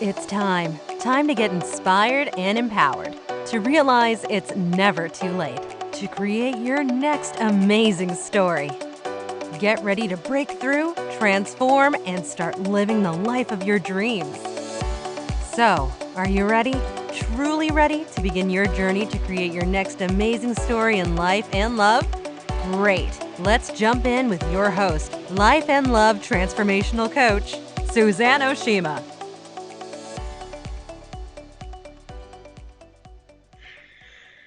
It's time. Time to get inspired and empowered. To realize it's never too late to create your next amazing story. Get ready to break through, transform, and start living the life of your dreams. So, are you ready? Truly ready to begin your journey to create your next amazing story in life and love? Great. Let's jump in with your host, Life and Love Transformational Coach, Suzanne Oshima.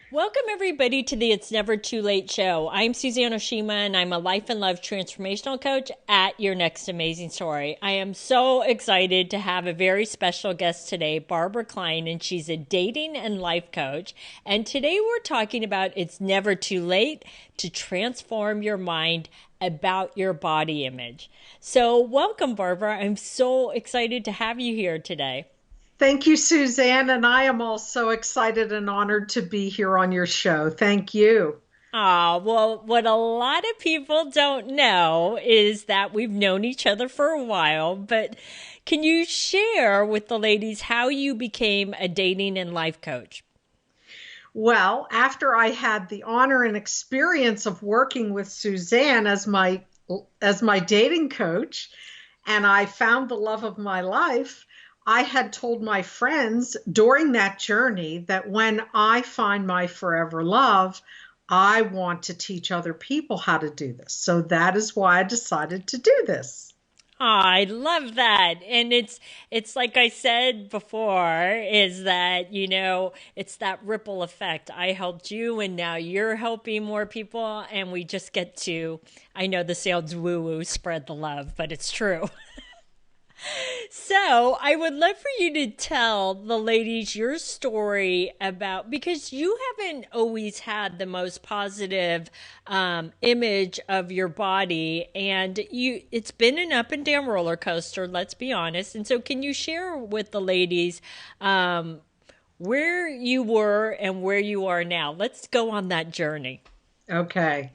Welcome, everybody, to the It's Never Too Late show. I'm Suzanne Oshima, and I'm a life and love transformational coach at Your Next Amazing Story. I am so excited to have a very special guest today, Barbara Klein, and she's a dating and life coach. And today we're talking about it's never too late to transform your mind about your body image. So welcome, Barbara. I'm so excited to have you here today. Thank you, Suzanne, and I am also excited and honored to be here on your show. Thank you. Well, what a lot of people don't know is that we've known each other for a while, but can you share with the ladies how you became a dating and life coach? Well, after I had the honor and experience of working with Suzanne as my dating coach, and I found the love of my life, I had told my friends during that journey that when I find my forever love, I want to teach other people how to do this. So that is why I decided to do this. Oh, I love that. And it's like I said before, is that, it's that ripple effect. I helped you and now you're helping more people. And we just get to, I know this sounds woo-woo, spread the love, but it's true. So I would love for you to tell the ladies your story about, because you haven't always had the most positive image of your body, and it's been an up and down roller coaster, let's be honest. And so can you share with the ladies where you were and where you are now? Let's go on that journey. Okay.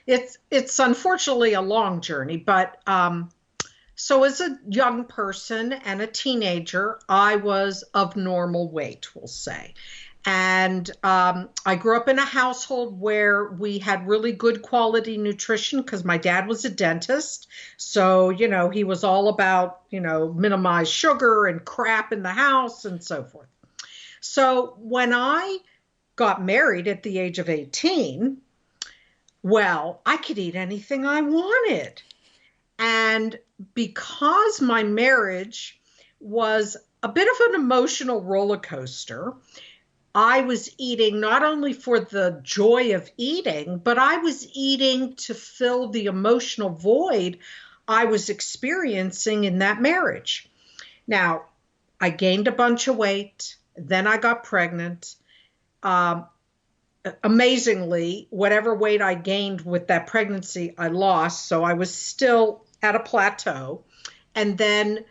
It's unfortunately a long journey, but so as a young person and a teenager, I was of normal weight, we'll say. And I grew up in a household where we had really good quality nutrition because my dad was a dentist. So, he was all about, minimize sugar and crap in the house and so forth. So when I got married at the age of 18, well, I could eat anything I wanted. And because my marriage was a bit of an emotional roller coaster, I was eating not only for the joy of eating, but I was eating to fill the emotional void I was experiencing in that marriage. Now, I gained a bunch of weight, then I got pregnant. Amazingly, whatever weight I gained with that pregnancy, I lost. So I was still at a plateau, and then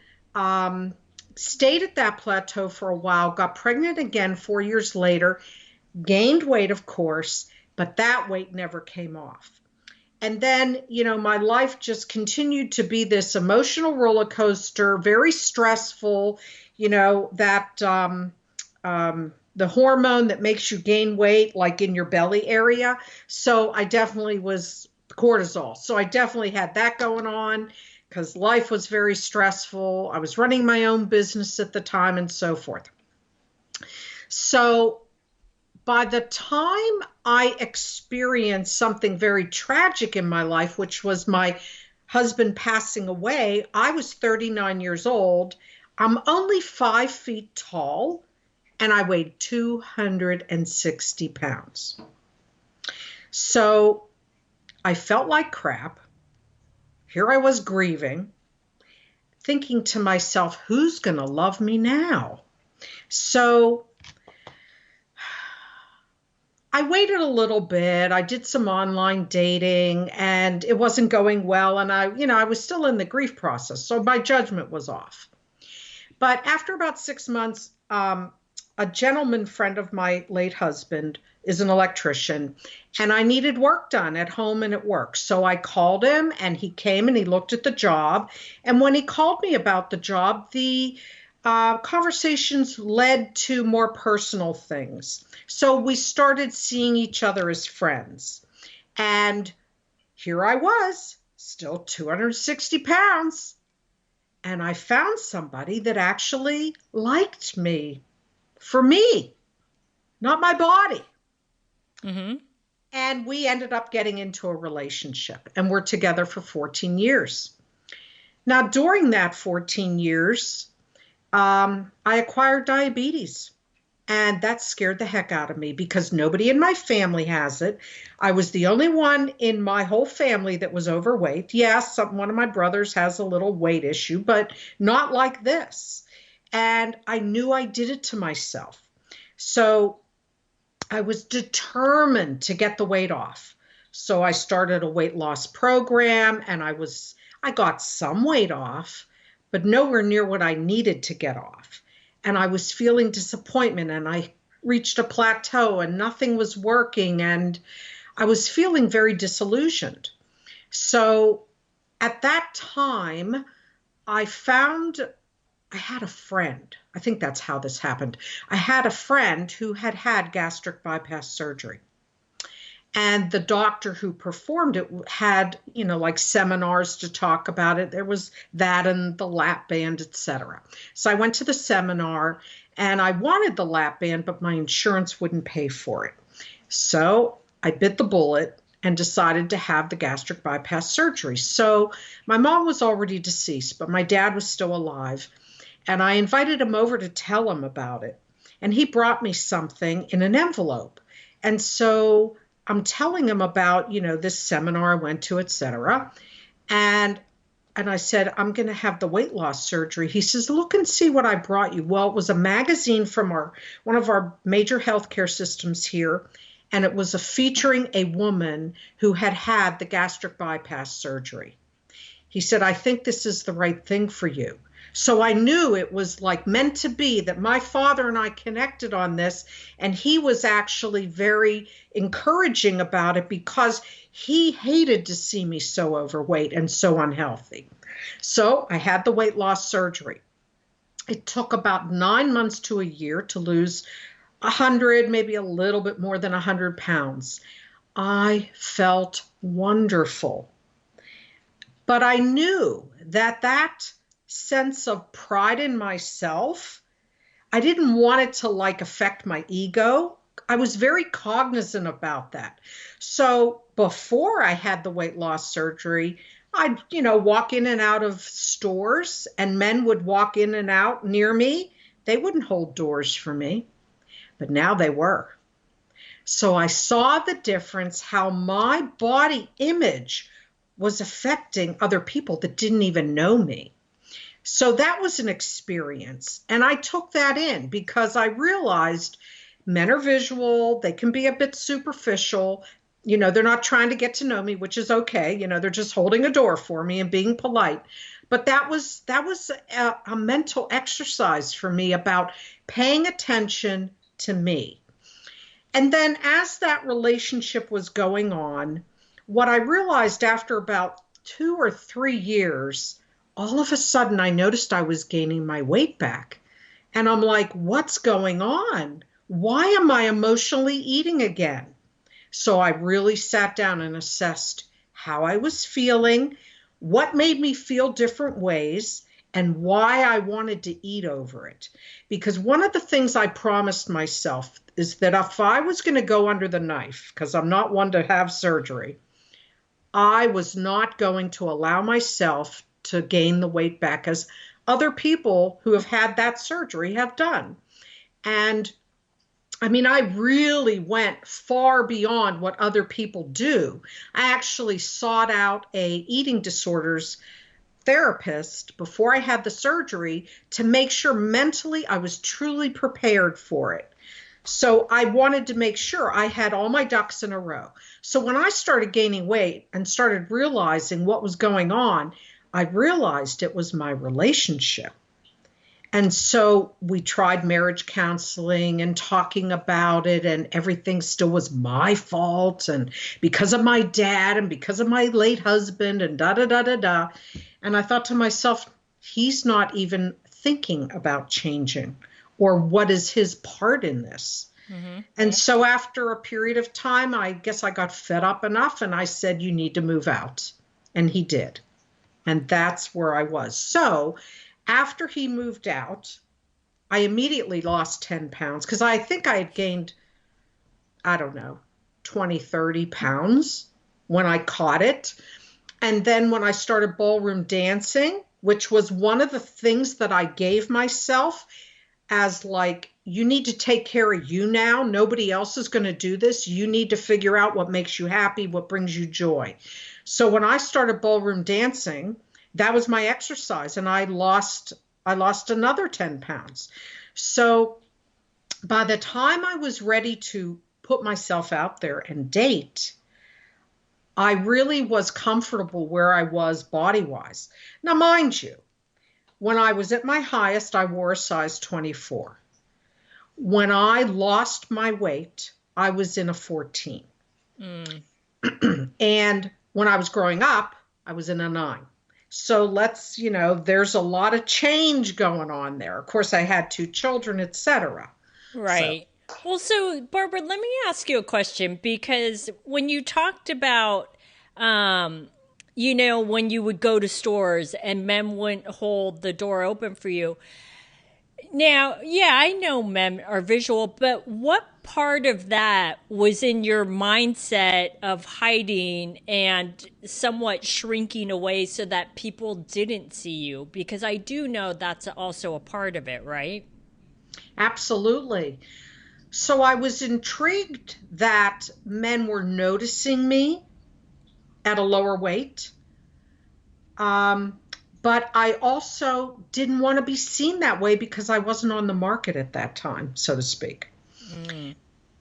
stayed at that plateau for a while, got pregnant again 4 years later, gained weight, of course, but that weight never came off. And then, my life just continued to be this emotional roller coaster, very stressful, that the hormone that makes you gain weight, like in your belly area. So I definitely was cortisol. So I definitely had that going on because life was very stressful. I was running my own business at the time and so forth. So by the time I experienced something very tragic in my life, which was my husband passing away, I was 39 years old. I'm only 5 feet tall, and I weighed 260 pounds. So I felt like crap. Here I was grieving, thinking to myself, who's going to love me now? So I waited a little bit. I did some online dating and it wasn't going well. And I was still in the grief process. So my judgment was off. But after about 6 months, a gentleman friend of my late husband is an electrician, and I needed work done at home and at work. So I called him, and he came and he looked at the job. And when he called me about the job, the conversations led to more personal things. So we started seeing each other as friends. And here I was, still 260 pounds. And I found somebody that actually liked me for me, not my body. Mm-hmm. And we ended up getting into a relationship, and we're together for 14 years. Now, during that 14 years, I acquired diabetes, and that scared the heck out of me because nobody in my family has it. I was the only one in my whole family that was overweight. Yes, one of my brothers has a little weight issue, but not like this. And I knew I did it to myself. So I was determined to get the weight off. So I started a weight loss program, and I got some weight off, but nowhere near what I needed to get off. And I was feeling disappointment, and I reached a plateau and nothing was working, and I was feeling very disillusioned. So at that time, I had a friend. I think that's how this happened. I had a friend who had had gastric bypass surgery. And the doctor who performed it had, like seminars to talk about it. There was that and the lap band, etc. So I went to the seminar, and I wanted the lap band, but my insurance wouldn't pay for it. So I bit the bullet and decided to have the gastric bypass surgery. So my mom was already deceased, but my dad was still alive. And I invited him over to tell him about it. And he brought me something in an envelope. And so I'm telling him about, this seminar I went to, etc. And I said, I'm going to have the weight loss surgery. He says, look and see what I brought you. Well, it was a magazine from one of our major healthcare systems here. And it was featuring a woman who had had the gastric bypass surgery. He said, I think this is the right thing for you. So I knew it was like meant to be, that my father and I connected on this, and he was actually very encouraging about it because he hated to see me so overweight and so unhealthy. So I had the weight loss surgery. It took about 9 months to a year to lose 100, maybe a little bit more than 100 pounds. I felt wonderful. But I knew that sense of pride in myself, I didn't want it to affect my ego. I was very cognizant about that. So before I had the weight loss surgery, I'd, walk in and out of stores, and men would walk in and out near me. They wouldn't hold doors for me, but now they were. So I saw the difference, how my body image was affecting other people that didn't even know me. So that was an experience. And I took that in because I realized men are visual. They can be a bit superficial. They're not trying to get to know me, which is okay. They're just holding a door for me and being polite. But that was a mental exercise for me about paying attention to me. And then as that relationship was going on, what I realized after about 2 or 3 years, all of a sudden I noticed I was gaining my weight back. And I'm like, what's going on? Why am I emotionally eating again? So I really sat down and assessed how I was feeling, what made me feel different ways, and why I wanted to eat over it. Because one of the things I promised myself is that if I was going to go under the knife, because I'm not one to have surgery, I was not going to allow myself to gain the weight back as other people who have had that surgery have done. And I really went far beyond what other people do. I actually sought out a eating disorders therapist before I had the surgery to make sure mentally I was truly prepared for it. So I wanted to make sure I had all my ducks in a row. So when I started gaining weight and started realizing what was going on, I realized it was my relationship. And so we tried marriage counseling and talking about it, and everything still was my fault, and because of my dad and because of my late husband and da-da-da-da-da. And I thought to myself, he's not even thinking about changing, or what is his part in this? Mm-hmm. And so after a period of time, I guess I got fed up enough and I said, you need to move out. And he did. And that's where I was. So after he moved out, I immediately lost 10 pounds because I think I had gained, I don't know, 20, 30 pounds when I caught it. And then when I started ballroom dancing, which was one of the things that I gave myself as like, you need to take care of you now. Nobody else is going to do this. You need to figure out what makes you happy, what brings you joy. So when I started ballroom dancing, that was my exercise, and I lost another 10 pounds. So by the time I was ready to put myself out there and date, I really was comfortable where I was body-wise. Now, mind you, when I was at my highest, I wore a size 24. When I lost my weight, I was in a 14. And when I was growing up, I was in a 9. So there's a lot of change going on there. Of course, I had 2 children, etc. Right. So Barbara, let me ask you a question, because when you talked about, when you would go to stores and men wouldn't hold the door open for you. Now, yeah, I know men are visual, but what part of that was in your mindset of hiding and somewhat shrinking away so that people didn't see you? Because I do know that's also a part of it, right? Absolutely. So I was intrigued that men were noticing me at a lower weight. But I also didn't want to be seen that way because I wasn't on the market at that time, so to speak.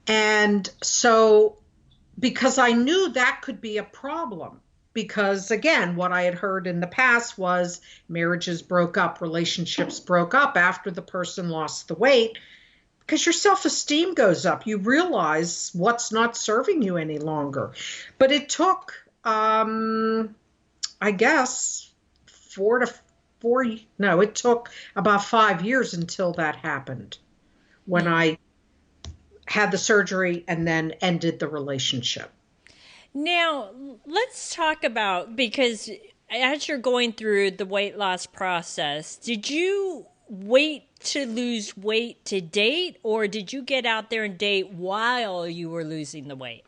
And so, because I knew that could be a problem, because again, what I had heard in the past was marriages broke up, relationships broke up after the person lost the weight, because your self-esteem goes up. You realize what's not serving you any longer. But it took, I guess, it took about 5 years until that happened, when I had the surgery and then ended the relationship. Now, let's talk about, because as you're going through the weight loss process, did you wait to lose weight to date, or did you get out there and date while you were losing the weight?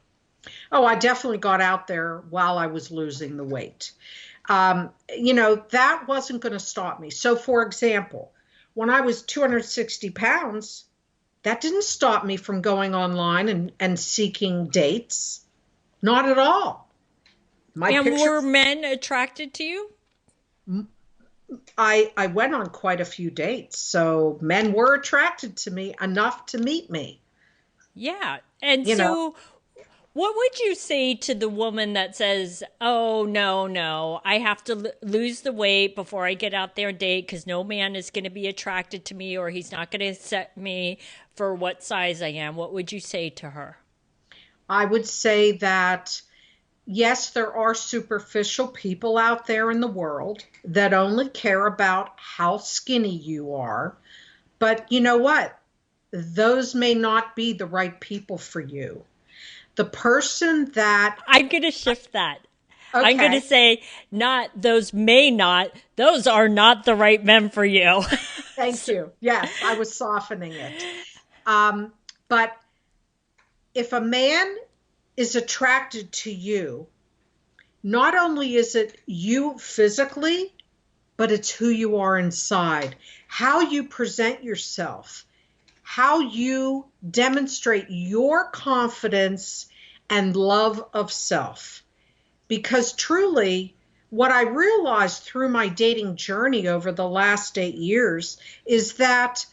Oh, I definitely got out there while I was losing the weight. That wasn't going to stop me. So, for example, when I was 260 pounds, that didn't stop me from going online and seeking dates. Not at all. Were men attracted to you? I went on quite a few dates, so men were attracted to me enough to meet me. Yeah. And so what would you say to the woman that says, oh, no, I have to lose the weight before I get out there and date because no man is going to be attracted to me, or he's not going to accept me for what size I am? What would you say to her? I would say that, yes, there are superficial people out there in the world that only care about how skinny you are. But you know what? Those may not be the right people for you. The person that... I'm going to shift that. Okay. I'm going to say, those are not the right men for you. Thank you. Yes, I was softening it. But if a man is attracted to you, not only is it you physically, but it's who you are inside, how you present yourself, how you demonstrate your confidence and love of self. Because truly, what I realized through my dating journey over the last 8 years is that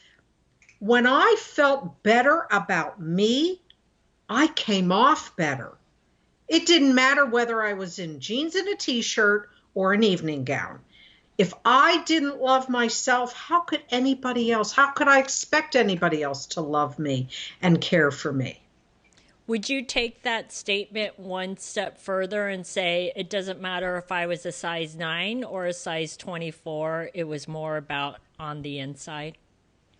when I felt better about me, I came off better. It didn't matter whether I was in jeans and a t-shirt or an evening gown. If I didn't love myself, how could anybody else? How could I expect anybody else to love me and care for me? Would you take that statement one step further and say it doesn't matter if I was a size 9 or a size 24, it was more about on the inside?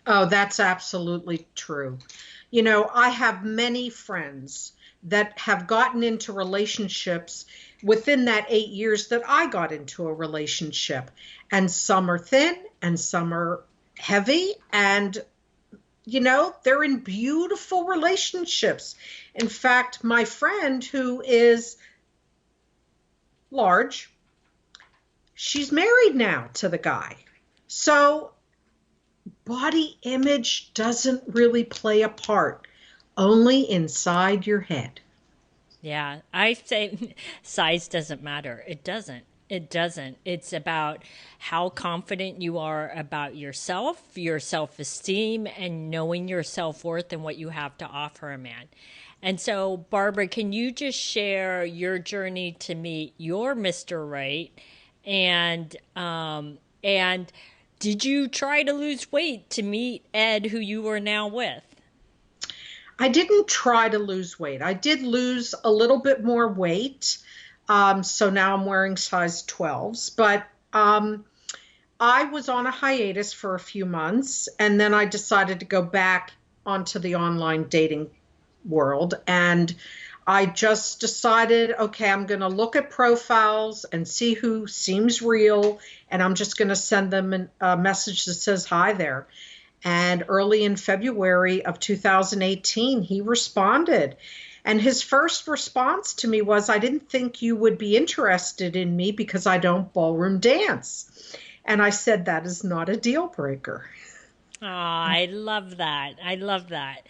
Oh, that's absolutely true. You know, I have many friends that have gotten into relationships within that 8 years that I got into a relationship. And some are thin and some are heavy. And, you know, they're in beautiful relationships. In fact, my friend who is large, she's married now to the guy. So body image doesn't really play a part, only inside your head. Yeah, I say size doesn't matter. It doesn't. It doesn't. It's about how confident you are about yourself, your self esteem, and knowing your self worth and what you have to offer a man. And so, Barbara, can you just share your journey to meet your Mr. Right? And did you try to lose weight to meet Ed, who you are now with? I didn't try to lose weight. I did lose a little bit more weight. So now I'm wearing size 12s. But I was on a hiatus for a few months, and then I decided to go back onto the online dating world. And I just decided, okay, I'm going to look at profiles and see who seems real, and I'm just going to send them a message that says hi there. And early in February of 2018, he responded. And his first response to me was, I didn't think you would be interested in me because I don't ballroom dance. And I said, that is not a deal breaker. Oh, I love that. I love that.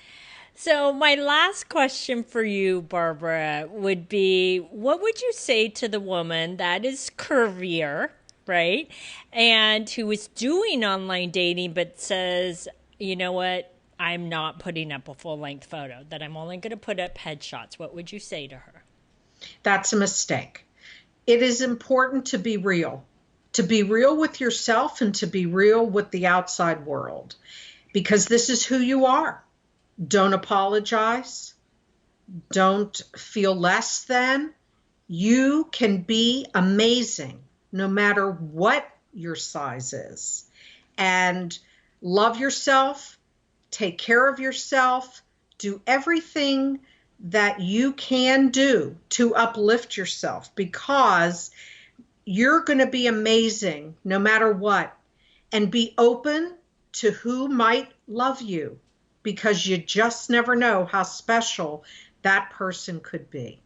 So my last question for you, Barbara, would be, what would you say to the woman that is curvier, right? And who is doing online dating, but says, you know what? I'm not putting up a full length photo, that I'm only going to put up headshots. What would you say to her? That's a mistake. It is important to be real with yourself and to be real with the outside world, because this is who you are. Don't apologize. Don't feel less than. You can be amazing no matter what your size is. And love yourself, take care of yourself, do everything that you can do to uplift yourself, because you're going to be amazing no matter what. And be open to who might love you, because you just never know how special that person could be.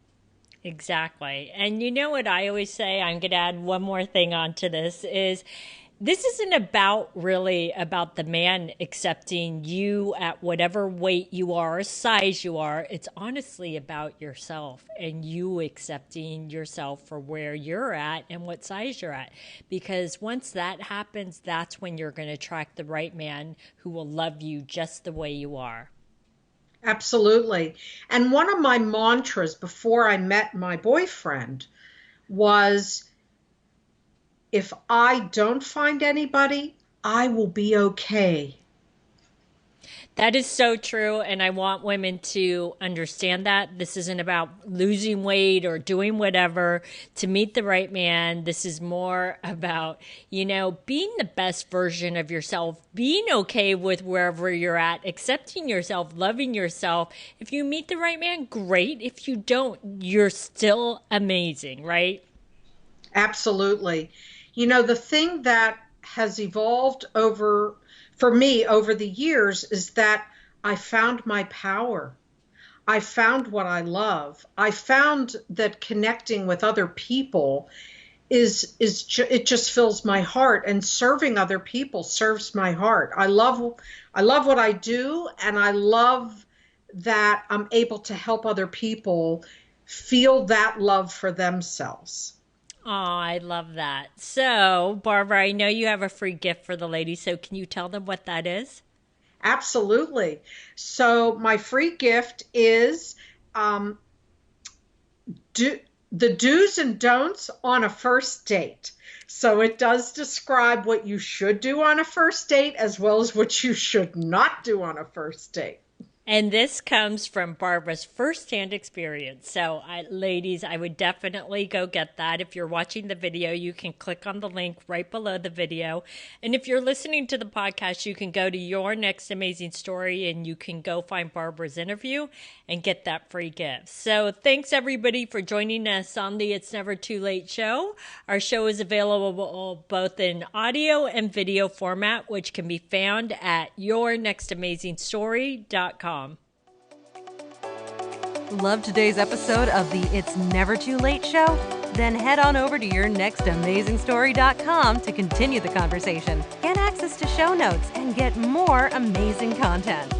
Exactly. And you know what I always say, I'm going to add one more thing onto this, is this isn't really about the man accepting you at whatever weight you are, size you are. It's honestly about yourself and you accepting yourself for where you're at and what size you're at. Because once that happens, that's when you're going to attract the right man who will love you just the way you are. Absolutely. And one of my mantras before I met my boyfriend was, if I don't find anybody, I will be okay. That is so true, and I want women to understand that. This isn't about losing weight or doing whatever to meet the right man. This is more about, being the best version of yourself, being okay with wherever you're at, accepting yourself, loving yourself. If you meet the right man, great. If you don't, you're still amazing, right? Absolutely. The thing that has evolved for me over the years is that I found my power. I found what I love. I found that connecting with other people it just fills my heart, and serving other people serves my heart. I love what I do, and I love that I'm able to help other people feel that love for themselves. Oh, I love that. So, Barbara, I know you have a free gift for the ladies, so can you tell them what that is? Absolutely. So my free gift is the do's and don'ts on a first date. So it does describe what you should do on a first date as well as what you should not do on a first date. And this comes from Barbara's firsthand experience. So, ladies, I would definitely go get that. If you're watching the video, you can click on the link right below the video. And if you're listening to the podcast, you can go to Your Next Amazing Story and you can go find Barbara's interview and get that free gift. So, thanks everybody for joining us on the It's Never Too Late show. Our show is available both in audio and video format, which can be found at yournextamazingstory.com. Love today's episode of the It's Never Too Late show? Then head on over to yournextamazingstory.com to continue the conversation, get access to show notes, and get more amazing content.